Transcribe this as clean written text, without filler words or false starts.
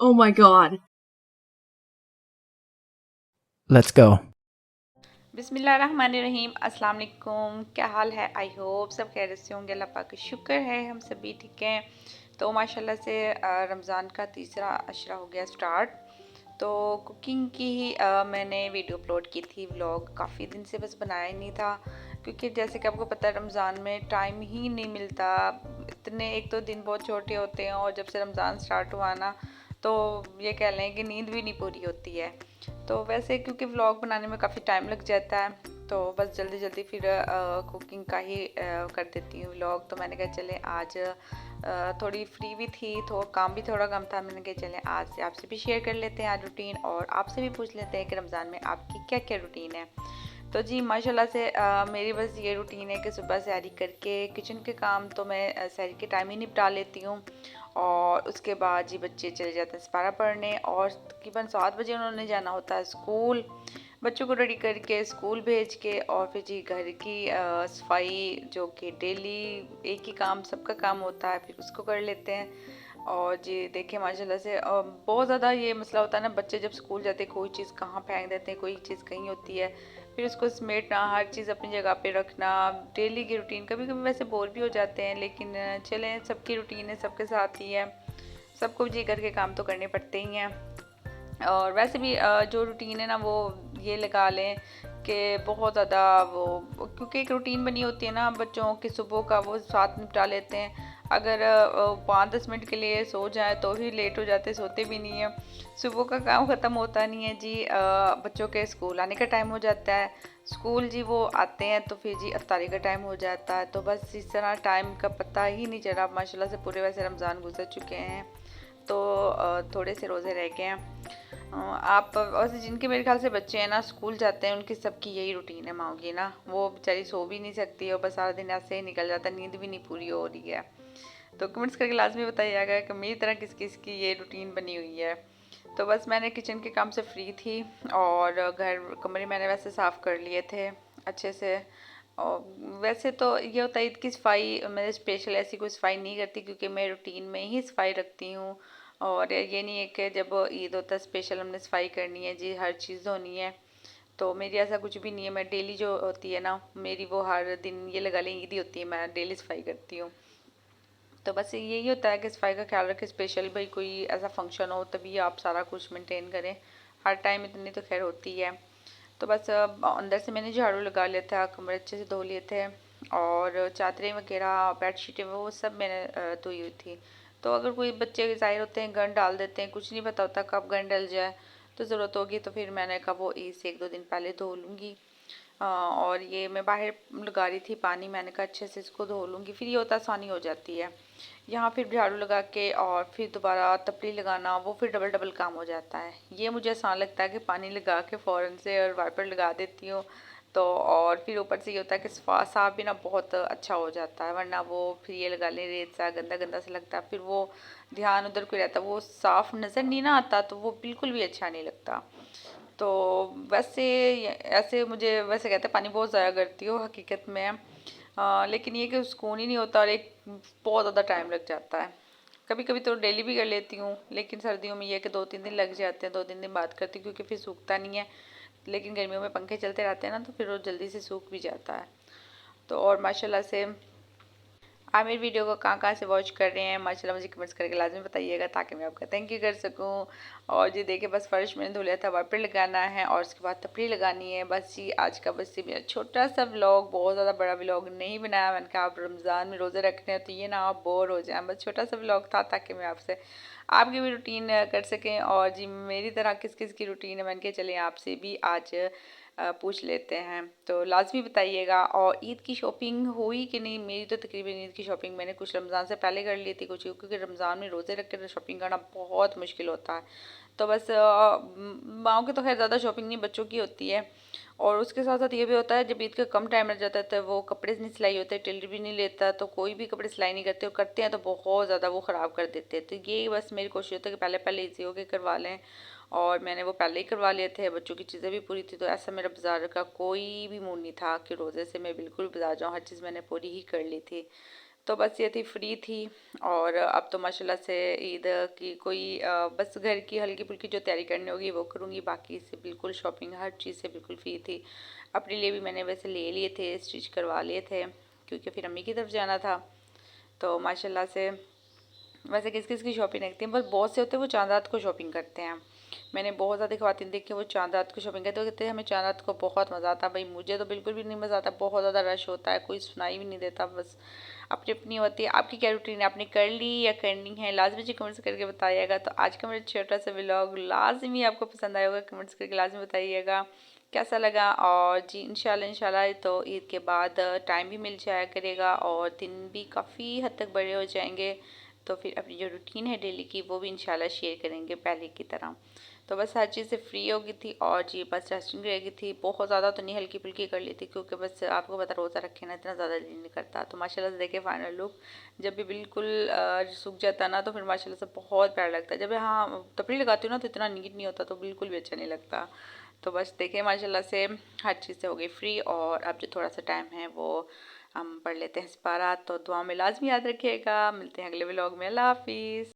Oh my god. Let's go. बिस्मिल्लाहिर्रहमानिर्रहीम। अस्सलाम वालेकुम। क्या हाल है? आई होप सब खैरियत से होंगे। अल्लाह पाक का शुक्र है हम सभी ठीक हैं। तो माशाल्लाह से रमज़ान का तीसरा अशरा हो गया स्टार्ट। तो कुकिंग की ही मैंने वीडियो अपलोड की थी। व्लॉग काफ़ी दिन से बस बनाया ही नहीं था, क्योंकि जैसे कि आपको पता है रमज़ान में टाइम ही नहीं मिलता। इतने एक तो दिन बहुत छोटे होते हैं, और जब से रमज़ान स्टार्ट हुआ ना, तो ये कह लें कि नींद भी नहीं पूरी होती है। तो वैसे क्योंकि व्लॉग बनाने में काफ़ी टाइम लग जाता है, तो बस जल्दी जल्दी फिर कुकिंग का ही कर देती हूँ व्लॉग। तो मैंने कहा चले आज थोड़ी फ्री भी थी, तो काम भी थोड़ा कम था। मैंने कहा चले आज से आपसे भी शेयर कर लेते हैं आज रूटीन, और आपसे भी पूछ लेते हैं कि रमज़ान में आपकी क्या क्या रूटीन है। तो जी माशाल्लाह से मेरी बस ये रूटीन है कि सुबह सैरी करके किचन के काम तो मैं सैरी के टाइम ही निपटा लेती हूँ, और उसके बाद जी बच्चे चले जाते हैं सपारा पढ़ने, और तकरीबन 7 बजे उन्होंने जाना होता है स्कूल। बच्चों को रेडी करके स्कूल भेज के, और फिर जी घर की सफाई, जो कि डेली एक ही काम सबका काम होता है, फिर उसको कर लेते हैं। और जी देखिए माशाल्लाह से बहुत ज़्यादा ये मसला होता है ना, बच्चे जब स्कूल जाते हैं कोई चीज़ कहाँ फेंक देते हैं, कोई चीज़ कहीं होती है, फिर उसको समेटना, हर चीज़ अपनी जगह पे रखना, डेली की रूटीन। कभी कभी वैसे बोर भी हो जाते हैं, लेकिन चलें, सबकी रूटीन है, सबके साथ ही है, सबको जी घर के काम तो करने पड़ते ही हैं। और वैसे भी जो रूटीन है ना, वो ये लगा लें कि बहुत ज़्यादा वो, क्योंकि एक रूटीन बनी होती है ना बच्चों की सुबह का, वो साथ निपटा लेते हैं। अगर 5-10 मिनट के लिए सो जाए तो ही लेट हो जाते, सोते भी नहीं है। सुबह का काम ख़त्म होता नहीं है जी। बच्चों के स्कूल आने का टाइम हो जाता है, स्कूल जी वो आते हैं तो फिर जी अफ्तारी का टाइम हो जाता है। तो बस इस तरह टाइम का पता ही नहीं चला। माशाल्लाह से पूरे वैसे रमज़ान गुजर चुके हैं, तो थोड़े से रोज़े रह गए हैं। आप वैसे जिनके मेरे ख्याल से बच्चे हैं ना स्कूल जाते हैं, उनकी सबकी यही रूटीन है माओ की ना, वो बेचारी सो भी नहीं सकती और बस सारा दिन ऐसे ही निकल जाता है, नींद भी नहीं पूरी हो रही है। तो कमेंट्स करके लाजमी बताइएगा कि मेरी तरह किस किस की ये रूटीन बनी हुई है। तो बस मैंने किचन के काम से फ्री थी, और घर कमरे मैंने वैसे साफ़ कर लिए थे अच्छे से। और वैसे तो ये होता है ईद की सफाई मैं स्पेशल ऐसी कोई सफाई नहीं करती, क्योंकि मैं रूटीन में ही सफाई रखती हूँ। और ये नहीं है कि जब ईद होता है स्पेशल हमने सफाई करनी है जी, हर चीज़ धोनी है। तो मेरी ऐसा कुछ भी नहीं है। मैं डेली जो होती है ना मेरी, वो हर दिन ये लगा लें ईद ही होती है, मैं डेली सफाई करती हूँ। तो बस यही होता है कि सफाई का ख्याल रखें, स्पेशल भाई कोई ऐसा फंक्शन हो तभी आप सारा कुछ मेंटेन करें। हर टाइम इतनी तो खैर होती है। तो बस अंदर से मैंने झाड़ू लगा लिया था, कमरे अच्छे से धो लिए थे, और चादरें वगैरह बेडशीटें वो सब मैंने धोई हुई थी। तो अगर कोई बच्चे ज़ाहिर होते हैं गंद डाल देते हैं, कुछ नहीं पता होता कब गंद डल जाए, तो ज़रूरत होगी तो फिर मैंने कहा वो ईद से 1-2 दिन पहले धो लूँगी। और ये मैं बाहर लगा रही थी पानी, मैंने कहा अच्छे से इसको धो लूँगी, फिर ये होता आसानी हो जाती है। यहाँ फिर झाड़ू लगा के और फिर दोबारा तपली लगाना, वो फिर डबल डबल काम हो जाता है। ये मुझे आसान लगता है कि पानी लगा के फ़ौरन से और वाइपर लगा देती हूँ। तो और फिर ऊपर से ये होता है कि साफ़ भी ना बहुत अच्छा हो जाता है, वरना वो फिर ये लगा ले रेत सा गंदा गंदा सा लगता है, फिर वो ध्यान उधर कोई रहता, वो साफ़ नज़र नहीं ना आता, तो वो बिल्कुल भी अच्छा नहीं लगता। तो वैसे ऐसे मुझे वैसे कहते हैं पानी बहुत ज़ाया करती हो हकीकत में। लेकिन ये कि सुकून ही नहीं होता, और एक बहुत ज़्यादा टाइम लग जाता है। कभी कभी तो डेली भी कर लेती हूँ, लेकिन सर्दियों में ये कि 2-3 दिन लग जाते हैं, 2-3 दिन बाद करती हूँ क्योंकि फिर सूखता नहीं है। लेकिन गर्मियों में पंखे चलते रहते हैं ना, तो फिर वो जल्दी से सूख भी जाता है। तो और माशाल्लाह से आप मेरी वीडियो को कहाँ कहाँ से वॉच कर रहे हैं माशाल्लाह मुझे कमेंट्स करके लाजमी बताइएगा, ताकि मैं आपका थैंक यू कर सकूँ। और जी देखिए बस फर्श मैंने धो लिया था, वाइपर लगाना है और उसके बाद तपड़ी लगानी है। बस जी आज का बस ये मेरा छोटा सा व्लॉग, बहुत ज़्यादा बड़ा व्लॉग नहीं बनाया। मैंने कहा आप रमज़ान में रोज़े रखते हैं तो ये ना आप बोर हो जाएं, बस छोटा सा व्लॉग था ताकि मैं आपसे आपकी भी रूटीन कर सकें। और जी मेरी तरह किस किस की रूटीन है, मैंने कहा चलें आपसे भी आज पूछ लेते हैं। तो लाजमी बताइएगा। और ईद की शॉपिंग हुई कि नहीं? मेरी तो तकरीबन ईद की शॉपिंग मैंने कुछ रमज़ान से पहले कर ली थी कुछ, क्योंकि रमज़ान में रोज़े रख कर शॉपिंग करना बहुत मुश्किल होता है। तो बस माओ की तो खैर ज़्यादा शॉपिंग नहीं, बच्चों की होती है। और उसके साथ साथ ये भी होता है जब ईद का कम टाइम लग जाता है तो वो कपड़े नहीं सिलाई होते, टेलर भी नहीं लेता, तो कोई भी कपड़े सिलाई नहीं करते, और करते हैं तो बहुत ज़्यादा वो ख़राब कर देते हैं। तो ये बस मेरी कोशिश होती है कि पहले पहले इजी होके करवा लें, और मैंने वो पहले ही करवा लिए थे। बच्चों की चीज़ें भी पूरी थी, तो ऐसा मेरा बाज़ार का कोई भी मूड नहीं था कि रोज़े से मैं बिल्कुल बाज़ार जाऊँ, हर चीज़ मैंने पूरी ही कर ली थी। तो बस ये थी, फ्री थी। और अब तो माशाल्लाह से ईद की कोई बस घर की हल्की फुल्की जो तैयारी करनी होगी वो करूँगी, बाकी से बिल्कुल शॉपिंग हर चीज़ से बिल्कुल फ्री थी। अपने लिए भी मैंने वैसे ले लिए थे, स्टिच करवा लिए थे, क्योंकि फिर अम्मी की तरफ जाना था। तो माशाल्लाह से वैसे किस किस की शॉपिंग देखती हैं, बस बहुत से होते हैं वो चांद रात को शॉपिंग करते हैं। मैंने बहुत ज़्यादा ख़वातीन देखी वो चांद रात को शॉपिंग करते हैं, तो कहते हैं हमें चांद रात को बहुत मज़ा आता है। भाई मुझे तो बिल्कुल भी नहीं मज़ा आता, बहुत ज़्यादा रश होता है, कोई सुनाई भी नहीं देता। बस अपनी अपनी होती है। आपकी क्या रूटीन है, आपने कर ली या करनी है, लाजमी जी कमेंट्स करके बताइएगा। तो आज का मेरा छोटा सा व्लॉग लाजमी आपको पसंद आएगा, कमेंट्स करके लाजमी बताइएगा कैसा लगा। और जी इंशाल्लाह इंशाल्लाह तो ईद के बाद टाइम भी मिल जाया करेगा और दिन भी काफ़ी हद तक बड़े हो जाएंगे, तो फिर अपनी जो रूटीन है डेली की वो भी इंशाल्लाह शेयर करेंगे पहले की तरह। तो बस हर चीज़ से फ्री हो गई थी और जी बस रेस्टिंग रह गई थी, बहुत ज़्यादा तो नहीं, हल्की फुल्की कर ली थी, क्योंकि बस आपको पता रोज़ा रखे ना इतना ज़्यादा दिल नहीं करता। तो माशाल्लाह से देखे फाइनल लुक जब भी बिल्कुल सूख जाता है ना, तो फिर माशाल्लाह से बहुत प्यारा लगता है। जब हाँ तपड़ी लगाती हूँ ना तो इतना नीट नहीं होता, तो बिल्कुल भी अच्छा नहीं लगता। तो बस देखें माशाल्लाह से हर चीज़ से हो गई फ्री। और अब जो थोड़ा सा टाइम है वो हम पढ़ लेते हैं इस बार। तो दुआ में लाजमी याद रखिएगा, मिलते हैं अगले व्लॉग में। अल्लाह हाफिज़।